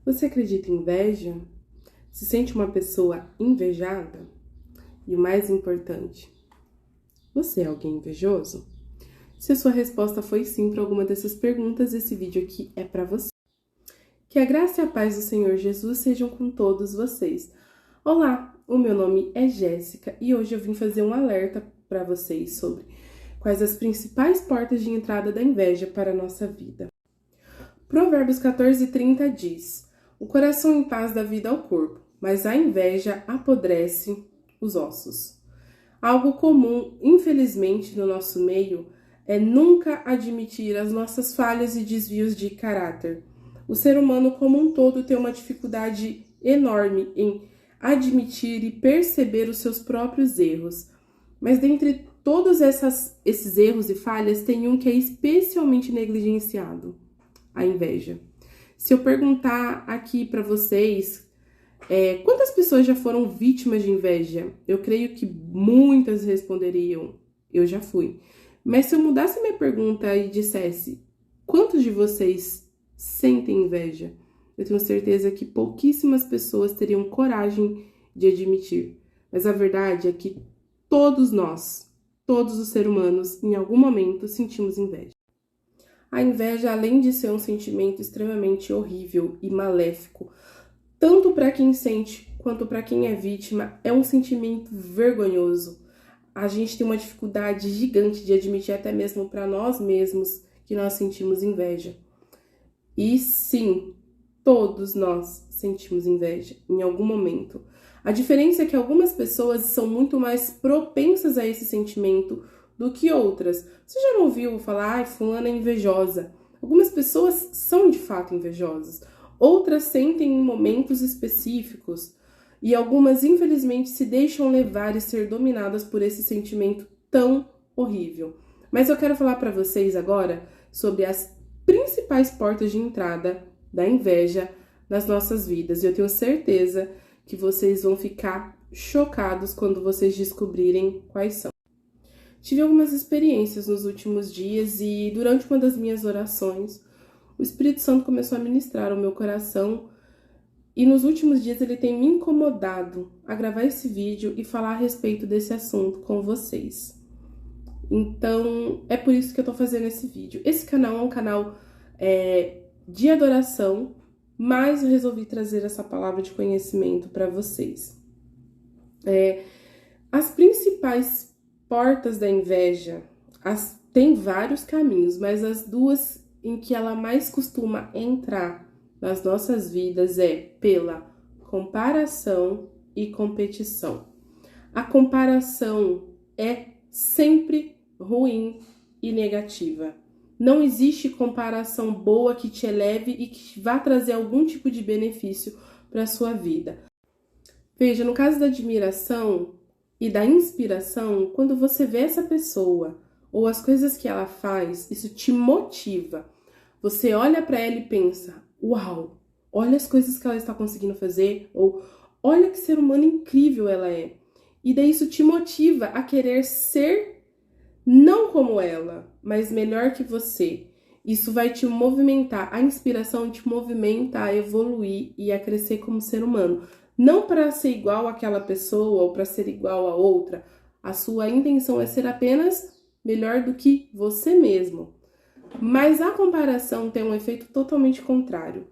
Você acredita em inveja? Se sente uma pessoa invejada? E o mais importante, você é alguém invejoso? Se a sua resposta foi sim para alguma dessas perguntas, esse vídeo aqui é para você. Que a graça e a paz do Senhor Jesus sejam com todos vocês. Olá, o meu nome é Jéssica e hoje eu vim fazer um alerta para vocês sobre quais as principais portas de entrada da inveja para a nossa vida. Provérbios 14:30 diz: o coração em paz dá vida ao corpo, mas a inveja apodrece os ossos. Algo comum, infelizmente, no nosso meio é nunca admitir as nossas falhas e desvios de caráter. O ser humano como um todo tem uma dificuldade enorme em admitir e perceber os seus próprios erros. Mas dentre todos esses erros e falhas, tem um que é especialmente negligenciado: a inveja. Se eu perguntar aqui para vocês quantas pessoas já foram vítimas de inveja, eu creio que muitas responderiam: eu já fui. Mas se eu mudasse minha pergunta e dissesse: quantos de vocês sentem inveja? Eu tenho certeza que pouquíssimas pessoas teriam coragem de admitir. Mas a verdade é que todos nós, todos os seres humanos, em algum momento sentimos inveja. A inveja, além de ser um sentimento extremamente horrível e maléfico, tanto para quem sente quanto para quem é vítima, é um sentimento vergonhoso. A gente tem uma dificuldade gigante de admitir até mesmo para nós mesmos que nós sentimos inveja. E sim, todos nós sentimos inveja em algum momento. A diferença é que algumas pessoas são muito mais propensas a esse sentimento do que outras. Você já não ouviu falar, fulana é invejosa? Algumas pessoas são de fato invejosas. Outras sentem em momentos específicos. E algumas, infelizmente, se deixam levar e ser dominadas por esse sentimento tão horrível. Mas eu quero falar para vocês agora sobre as principais portas de entrada da inveja nas nossas vidas. E eu tenho certeza que vocês vão ficar chocados quando vocês descobrirem quais são. Tive algumas experiências nos últimos dias e durante uma das minhas orações, o Espírito Santo começou a ministrar ao meu coração e nos últimos dias ele tem me incomodado a gravar esse vídeo e falar a respeito desse assunto com vocês. Então, é por isso que eu tô fazendo esse vídeo. Esse canal é um canal de adoração, mas eu resolvi trazer essa palavra de conhecimento para vocês. As principais portas da inveja, tem vários caminhos, mas as duas em que ela mais costuma entrar nas nossas vidas é pela comparação e competição. A comparação é sempre ruim e negativa. Não existe comparação boa que te eleve e que vá trazer algum tipo de benefício para a sua vida. Veja, no caso da admiração e da inspiração, quando você vê essa pessoa ou as coisas que ela faz, isso te motiva. Você olha para ela e pensa: uau, olha as coisas que ela está conseguindo fazer, ou olha que ser humano incrível ela é. E daí isso te motiva a querer ser não como ela, mas melhor que você. Isso vai te movimentar, a inspiração te movimenta a evoluir e a crescer como ser humano. Não para ser igual àquela pessoa ou para ser igual a outra. A sua intenção é ser apenas melhor do que você mesmo. Mas a comparação tem um efeito totalmente contrário.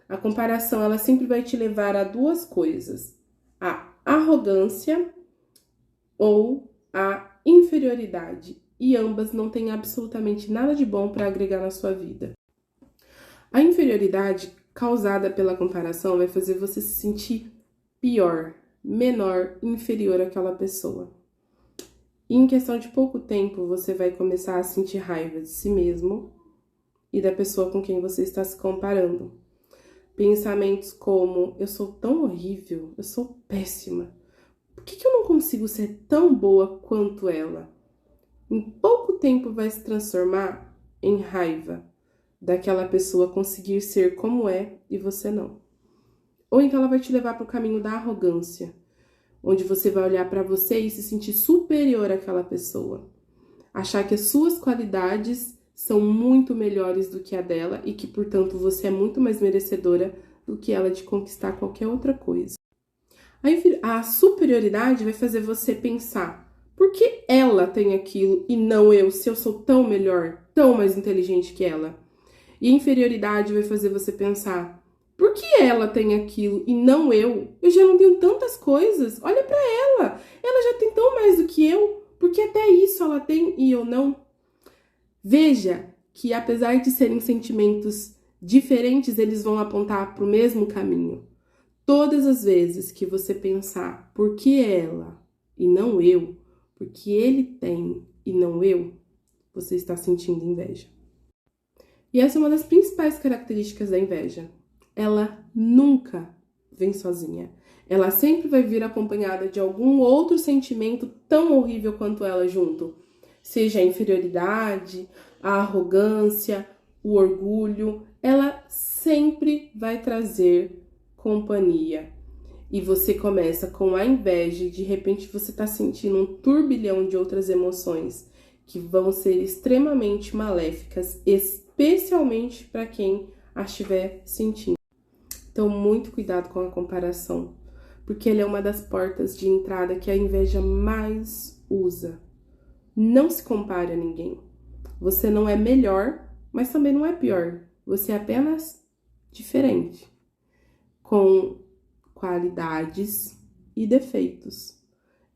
A comparação, ela sempre vai te levar a duas coisas: a arrogância ou a inferioridade. E ambas não têm absolutamente nada de bom para agregar na sua vida. A inferioridade causada pela comparação vai fazer você se sentir pior, menor, inferior àquela pessoa. E em questão de pouco tempo, você vai começar a sentir raiva de si mesmo e da pessoa com quem você está se comparando. Pensamentos como: eu sou tão horrível, eu sou péssima. Por que eu não consigo ser tão boa quanto ela? Em pouco tempo vai se transformar em raiva daquela pessoa conseguir ser como é e você não. Ou então ela vai te levar para o caminho da arrogância, onde você vai olhar para você e se sentir superior àquela pessoa. Achar que as suas qualidades são muito melhores do que a dela e que, portanto, você é muito mais merecedora do que ela de conquistar qualquer outra coisa. A superioridade vai fazer você pensar: por que ela tem aquilo e não eu, se eu sou tão melhor, tão mais inteligente que ela? E a inferioridade vai fazer você pensar: por que ela tem aquilo e não eu? Eu já não tenho tantas coisas. Olha pra ela. Ela já tem tão mais do que eu. Porque até isso ela tem e eu não. Veja que apesar de serem sentimentos diferentes, eles vão apontar para o mesmo caminho. Todas as vezes que você pensar por que ela e não eu, porque ele tem e não eu, você está sentindo inveja. E essa é uma das principais características da inveja. Ela nunca vem sozinha. Ela sempre vai vir acompanhada de algum outro sentimento tão horrível quanto ela junto. Seja a inferioridade, a arrogância, o orgulho. Ela sempre vai trazer companhia. E você começa com a inveja e de repente você está sentindo um turbilhão de outras emoções que vão ser extremamente maléficas, especialmente para quem as estiver sentindo. Então, muito cuidado com a comparação, porque ela é uma das portas de entrada que a inveja mais usa. Não se compare a ninguém. Você não é melhor, mas também não é pior. Você é apenas diferente, com qualidades e defeitos.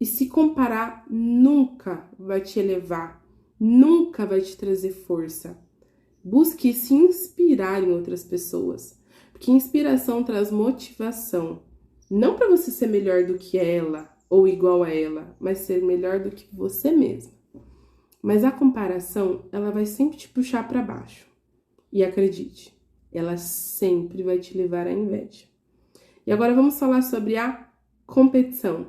E se comparar nunca vai te elevar, nunca vai te trazer força. Busque se inspirar em outras pessoas, porque inspiração traz motivação. Não para você ser melhor do que ela ou igual a ela, mas ser melhor do que você mesmo. Mas a comparação, ela vai sempre te puxar para baixo. E acredite, ela sempre vai te levar à inveja. E agora vamos falar sobre a competição.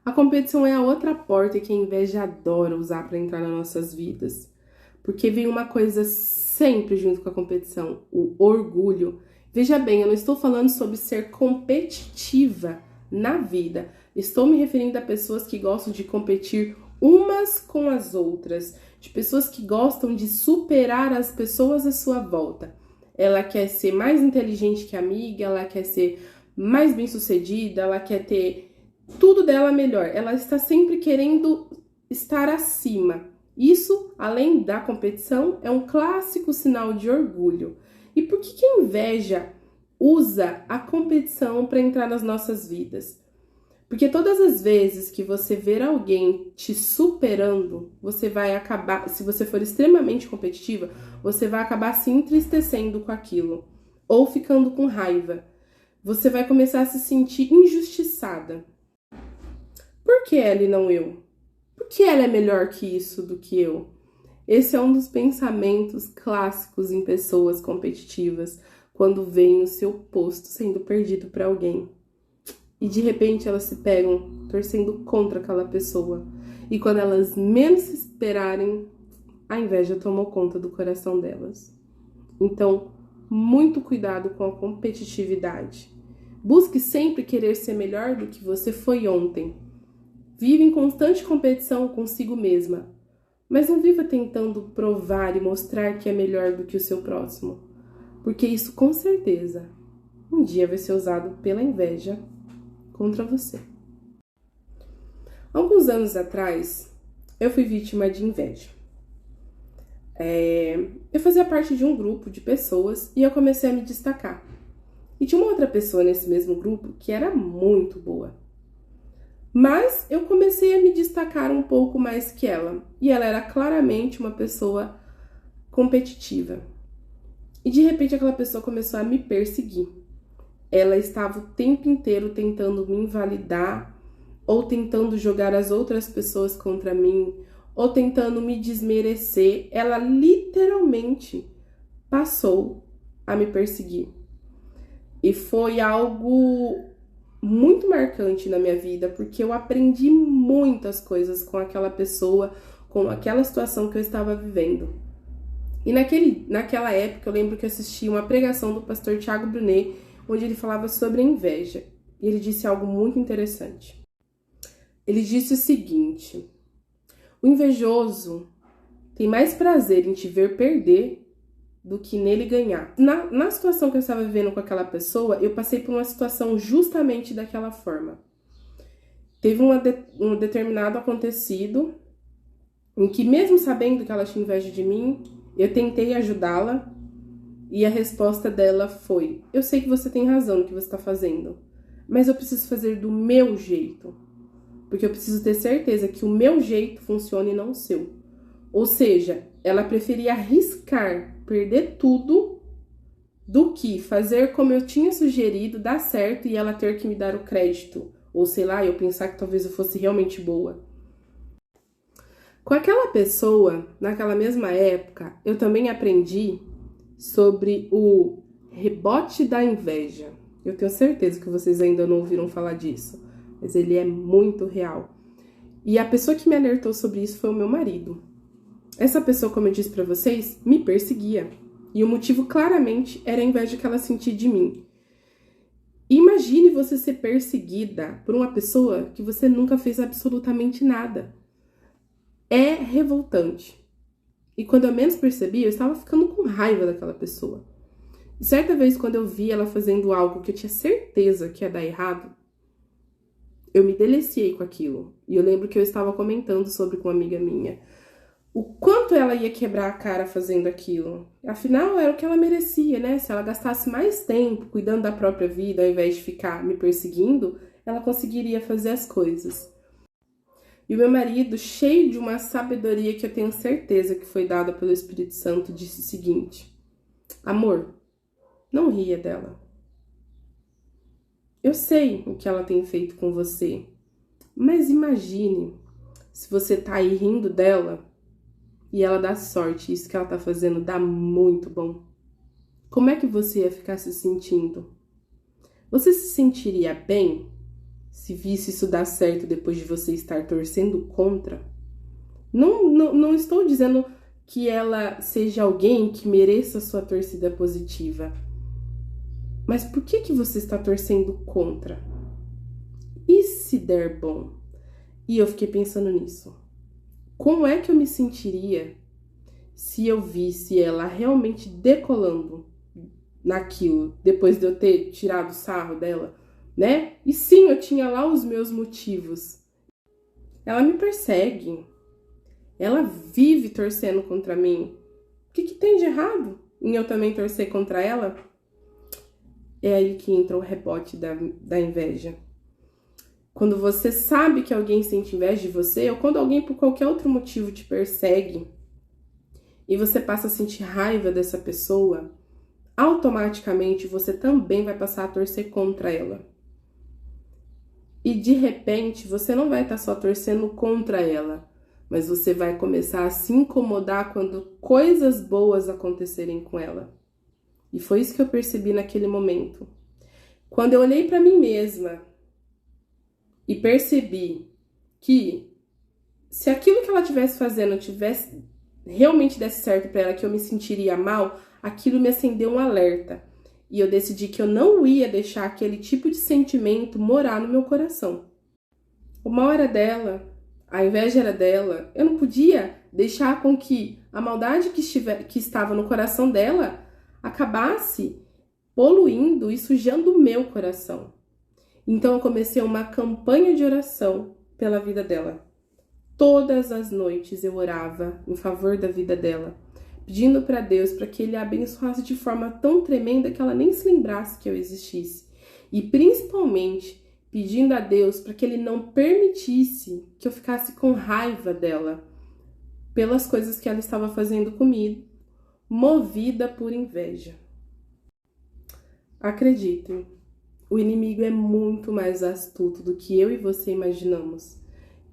A competição é a outra porta que a inveja adora usar para entrar nas nossas vidas. Porque vem uma coisa sempre junto com a competição, o orgulho. Veja bem, eu não estou falando sobre ser competitiva na vida. Estou me referindo a pessoas que gostam de competir umas com as outras, de pessoas que gostam de superar as pessoas à sua volta. Ela quer ser mais inteligente que a amiga, ela quer ser mais bem-sucedida, ela quer ter tudo dela melhor. Ela está sempre querendo estar acima. Isso, além da competição, é um clássico sinal de orgulho. E por que a inveja usa a competição para entrar nas nossas vidas? Porque todas as vezes que você ver alguém te superando, você vai acabar, se você for extremamente competitiva, você vai acabar se entristecendo com aquilo, ou ficando com raiva. Você vai começar a se sentir injustiçada. Por que ela e não eu? Por que ela é melhor que isso do que eu? Esse é um dos pensamentos clássicos em pessoas competitivas, quando veem o seu posto sendo perdido para alguém. E de repente elas se pegam torcendo contra aquela pessoa. E quando elas menos se esperarem, a inveja tomou conta do coração delas. Então, muito cuidado com a competitividade. Busque sempre querer ser melhor do que você foi ontem. Vive em constante competição consigo mesma. Mas não viva tentando provar e mostrar que é melhor do que o seu próximo. Porque isso, com certeza, um dia vai ser usado pela inveja contra você. Alguns anos atrás, eu fui vítima de inveja. Eu fazia parte de um grupo de pessoas e eu comecei a me destacar. E tinha uma outra pessoa nesse mesmo grupo que era muito boa. Mas eu comecei a me destacar um pouco mais que ela. E ela era claramente uma pessoa competitiva. E de repente aquela pessoa começou a me perseguir. Ela estava o tempo inteiro tentando me invalidar, ou tentando jogar as outras pessoas contra mim, ou tentando me desmerecer. Ela literalmente passou a me perseguir. E foi algo muito marcante na minha vida, porque eu aprendi muitas coisas com aquela pessoa, com aquela situação que eu estava vivendo. E naquela época eu lembro que eu assisti uma pregação do pastor Thiago Brunet, onde ele falava sobre a inveja. E ele disse algo muito interessante. Ele disse o seguinte: o invejoso tem mais prazer em te ver perder do que nele ganhar. Na situação que eu estava vivendo com aquela pessoa, eu passei por uma situação justamente daquela forma. Teve um determinado acontecido em que, mesmo sabendo que ela tinha inveja de mim, eu tentei ajudá-la e a resposta dela foi: eu sei que você tem razão no que você está fazendo, mas eu preciso fazer do meu jeito, porque eu preciso ter certeza que o meu jeito funcione e não o seu. Ou seja, ela preferia arriscar perder tudo do que fazer como eu tinha sugerido, dar certo e ela ter que me dar o crédito. Ou sei lá, eu pensar que talvez eu fosse realmente boa. Com aquela pessoa, naquela mesma época, eu também aprendi sobre o rebote da inveja. Eu tenho certeza que vocês ainda não ouviram falar disso, mas ele é muito real. E a pessoa que me alertou sobre isso foi o meu marido. Essa pessoa, como eu disse pra vocês, me perseguia. E o motivo claramente era a inveja que ela sentia de mim. Imagine você ser perseguida por uma pessoa que você nunca fez absolutamente nada. É revoltante. E quando eu menos percebi, eu estava ficando com raiva daquela pessoa. E certa vez, quando eu vi ela fazendo algo que eu tinha certeza que ia dar errado, eu me deliciei com aquilo. E eu lembro que eu estava comentando sobre com uma amiga minha o quanto ela ia quebrar a cara fazendo aquilo. Afinal, era o que ela merecia, né? Se ela gastasse mais tempo cuidando da própria vida, ao invés de ficar me perseguindo, ela conseguiria fazer as coisas. E o meu marido, cheio de uma sabedoria que eu tenho certeza que foi dada pelo Espírito Santo, disse o seguinte: amor, não ria dela. Eu sei o que ela tem feito com você, mas imagine se você tá aí rindo dela e ela dá sorte, isso que ela tá fazendo dá muito bom. Como é que você ia ficar se sentindo? Você se sentiria bem se visse isso dar certo depois de você estar torcendo contra? Não estou dizendo que ela seja alguém que mereça sua torcida positiva. Mas por que você está torcendo contra? E se der bom? E eu fiquei pensando nisso. Como é que eu me sentiria se eu visse ela realmente decolando naquilo, depois de eu ter tirado o sarro dela, né? E sim, eu tinha lá os meus motivos. Ela me persegue. Ela vive torcendo contra mim. O que tem de errado em eu também torcer contra ela? É aí que entra o rebote da inveja. Quando você sabe que alguém sente inveja de você, ou quando alguém por qualquer outro motivo te persegue, e você passa a sentir raiva dessa pessoa, automaticamente você também vai passar a torcer contra ela. E de repente, você não vai estar só torcendo contra ela, mas você vai começar a se incomodar quando coisas boas acontecerem com ela. E foi isso que eu percebi naquele momento. Quando eu olhei para mim mesma e percebi que se aquilo que ela estivesse fazendo realmente desse certo para ela, que eu me sentiria mal, aquilo me acendeu um alerta. E eu decidi que eu não ia deixar aquele tipo de sentimento morar no meu coração. Uma hora dela, a inveja era dela, eu não podia deixar com que a maldade que estava no coração dela acabasse poluindo e sujando o meu coração. Então eu comecei uma campanha de oração pela vida dela. Todas as noites eu orava em favor da vida dela, pedindo para Deus para que Ele a abençoasse de forma tão tremenda que ela nem se lembrasse que eu existisse. E principalmente pedindo a Deus para que Ele não permitisse que eu ficasse com raiva dela pelas coisas que ela estava fazendo comigo, movida por inveja. Acreditem, o inimigo é muito mais astuto do que eu e você imaginamos.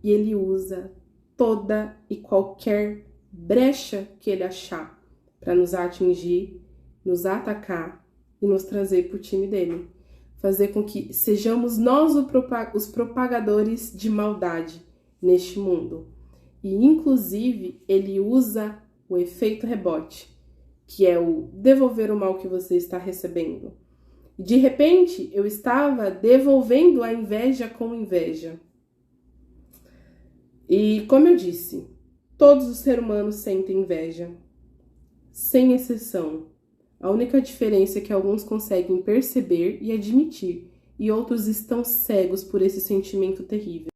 E ele usa toda e qualquer brecha que ele achar para nos atingir, nos atacar e nos trazer para o time dele. Fazer com que sejamos nós os propagadores de maldade neste mundo. E, inclusive, ele usa o efeito rebote, que é o devolver o mal que você está recebendo. E, de repente, eu estava devolvendo a inveja com inveja. E, como eu disse, todos os seres humanos sentem inveja. sem exceção. A única diferença é que alguns conseguem perceber e admitir, e outros estão cegos por esse sentimento terrível.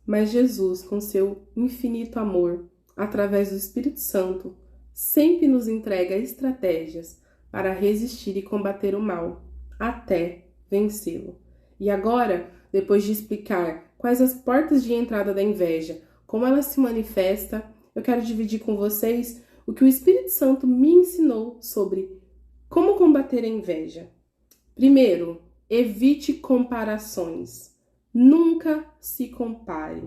Mas Jesus, com seu infinito amor, através do Espírito Santo, sempre nos entrega estratégias para resistir e combater o mal, até vencê-lo. E agora, depois de explicar quais as portas de entrada da inveja, como ela se manifesta, eu quero dividir com vocês o que o Espírito Santo me ensinou sobre como combater a inveja. Primeiro, evite comparações. Nunca se compare.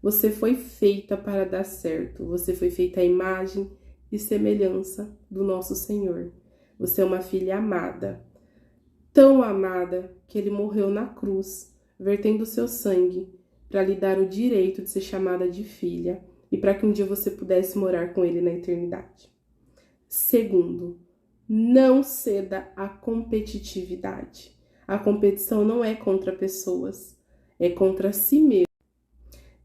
Você foi feita para dar certo. Você foi feita à imagem e semelhança do nosso Senhor. Você é uma filha amada. Tão amada que Ele morreu na cruz, vertendo seu sangue para lhe dar o direito de ser chamada de filha e para que um dia você pudesse morar com Ele na eternidade. Segundo, não ceda à competitividade. A competição não é contra pessoas, é contra si mesmo.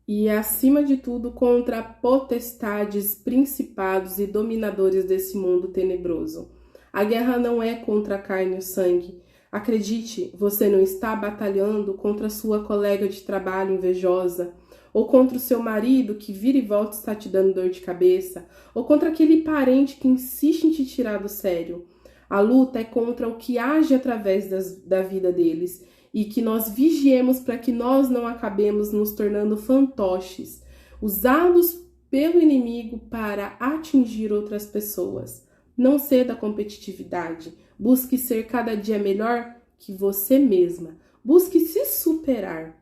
E, acima de tudo, contra potestades, principados e dominadores desse mundo tenebroso. A guerra não é contra a carne e o sangue. Acredite, você não está batalhando contra sua colega de trabalho invejosa, ou contra o seu marido que vira e volta está te dando dor de cabeça, ou contra aquele parente que insiste em te tirar do sério. A luta é contra o que age através da vida deles e que nós vigiemos para que nós não acabemos nos tornando fantoches, usados pelo inimigo para atingir outras pessoas. Não ceda à competitividade. Busque ser cada dia melhor que você mesma. Busque se superar.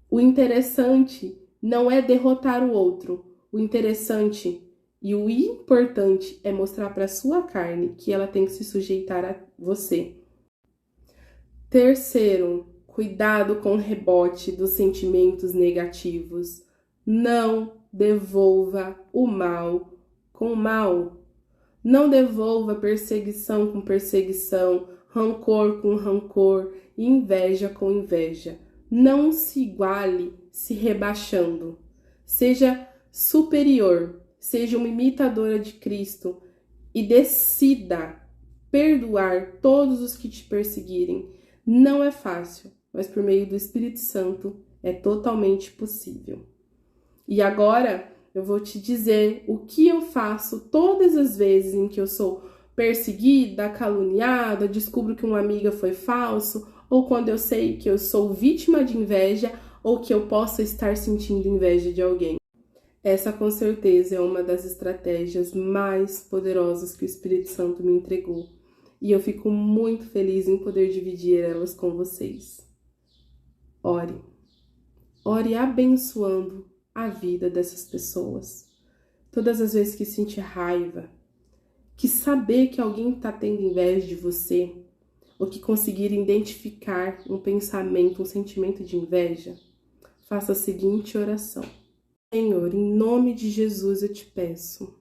O interessante não é derrotar o outro. O interessante e o importante é mostrar para a sua carne que ela tem que se sujeitar a você. Terceiro, cuidado com o rebote dos sentimentos negativos. Não devolva o mal com o mal. Não devolva perseguição com perseguição, rancor com rancor, inveja com inveja. Não se iguale se rebaixando. Seja superior, seja uma imitadora de Cristo e decida perdoar todos os que te perseguirem. Não é fácil, mas por meio do Espírito Santo é totalmente possível. E agora eu vou te dizer o que eu faço todas as vezes em que eu sou perseguida, caluniada, descubro que uma amiga foi falso, ou quando eu sei que eu sou vítima de inveja ou que eu possa estar sentindo inveja de alguém. Essa com certeza é uma das estratégias mais poderosas que o Espírito Santo me entregou. E eu fico muito feliz em poder dividir elas com vocês. Ore. Ore abençoando a vida dessas pessoas. Todas as vezes que sentir raiva, que saber que alguém está tendo inveja de você, ou que conseguir identificar um pensamento, um sentimento de inveja, faça a seguinte oração. Senhor, em nome de Jesus eu te peço,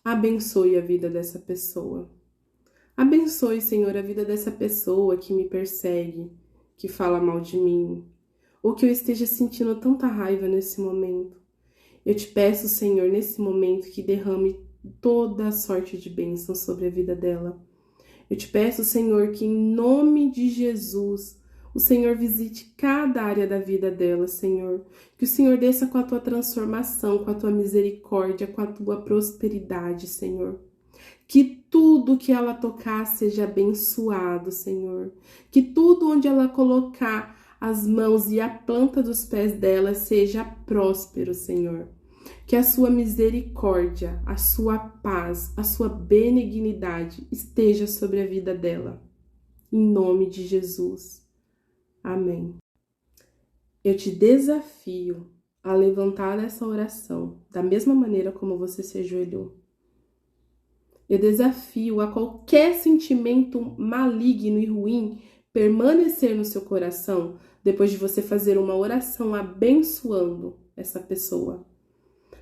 abençoe a vida dessa pessoa. Abençoe, Senhor, a vida dessa pessoa que me persegue, que fala mal de mim, ou que eu esteja sentindo tanta raiva nesse momento. Eu te peço, Senhor, nesse momento que derrame toda a sorte de bênção sobre a vida dela. Eu te peço, Senhor, que em nome de Jesus, o Senhor visite cada área da vida dela, Senhor. Que o Senhor desça com a tua transformação, com a tua misericórdia, com a tua prosperidade, Senhor. Que tudo que ela tocar seja abençoado, Senhor. Que tudo onde ela colocar as mãos e a planta dos pés dela seja próspero, Senhor. Que a sua misericórdia, a sua paz, a sua benignidade esteja sobre a vida dela. Em nome de Jesus. Amém. Eu te desafio a levantar essa oração da mesma maneira como você se ajoelhou. Eu desafio a qualquer sentimento maligno e ruim permanecer no seu coração depois de você fazer uma oração abençoando essa pessoa.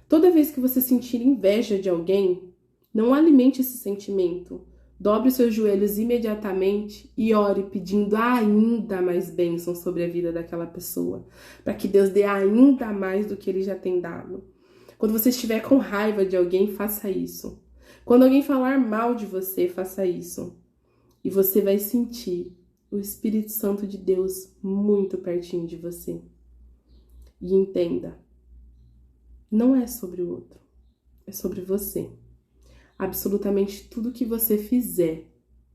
Toda vez que você sentir inveja de alguém, não alimente esse sentimento. Dobre os seus joelhos imediatamente e ore pedindo ainda mais bênção sobre a vida daquela pessoa, para que Deus dê ainda mais do que Ele já tem dado. Quando você estiver com raiva de alguém, faça isso. Quando alguém falar mal de você, faça isso. E você vai sentir o Espírito Santo de Deus muito pertinho de você. E entenda, não é sobre o outro, é sobre você. Absolutamente tudo que você fizer,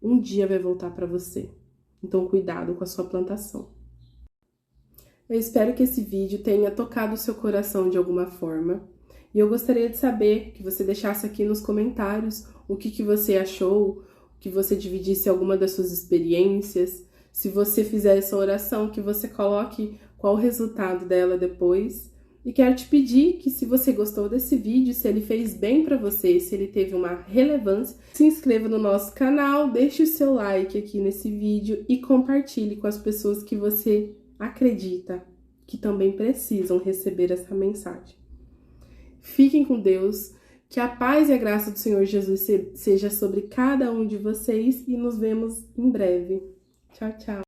um dia vai voltar para você. Então, cuidado com a sua plantação. Eu espero que esse vídeo tenha tocado o seu coração de alguma forma. E eu gostaria de saber que você deixasse aqui nos comentários o que você achou, que você dividisse alguma das suas experiências. Se você fizer essa oração, que você coloque qual o resultado dela depois. E quero te pedir que, se você gostou desse vídeo, se ele fez bem para você, se ele teve uma relevância, se inscreva no nosso canal, deixe o seu like aqui nesse vídeo e compartilhe com as pessoas que você acredita que também precisam receber essa mensagem. Fiquem com Deus, que a paz e a graça do Senhor Jesus seja sobre cada um de vocês e nos vemos em breve. Tchau, tchau!